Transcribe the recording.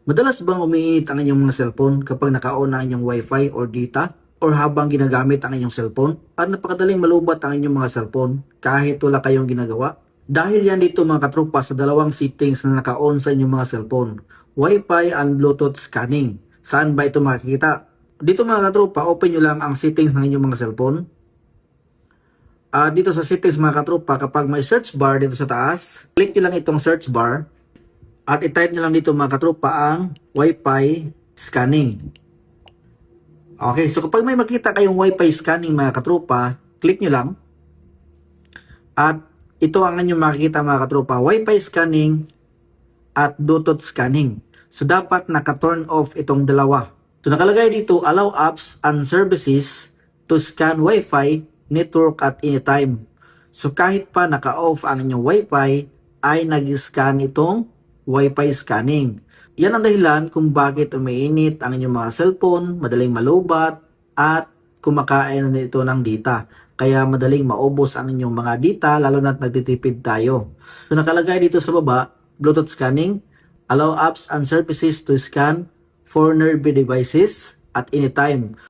Madalas bang umiinit ang inyong mga cellphone kapag naka-on ang inyong wifi or data or habang ginagamit ang inyong cellphone? At napakadaling malubat ang inyong mga cellphone kahit wala kayong ginagawa? Dahil yan dito mga katropa sa dalawang settings na naka-on sa inyong mga cellphone, Wi-Fi and Bluetooth scanning. Saan ba ito makikita? Dito mga katropa, open nyo lang ang settings ng inyong mga cellphone. Dito sa settings mga katropa, kapag may search bar dito sa taas, click nyo lang itong search bar. At i-type nyo lang dito mga katropa ang Wi-Fi scanning. Okay, so kapag may makita kayong Wi-Fi scanning mga katropa, click nyo lang. At ito ang inyong makikita mga katropa, Wi-Fi scanning at Bluetooth scanning. So dapat naka-turn off itong dalawa. So nakalagay dito, allow apps and services to scan Wi-Fi network at anytime. So kahit pa naka-off ang inyong Wi-Fi, ay nag-scan itong Wi-Fi scanning. Yan ang dahilan kung bakit umiinit ang inyong mga cellphone, madaling malubat, at kumakain na ito ng data. Kaya madaling maubos ang inyong mga data, lalo na't nagtitipid tayo. So nakalagay dito sa baba, Bluetooth scanning, allow apps and services to scan for nearby devices at anytime.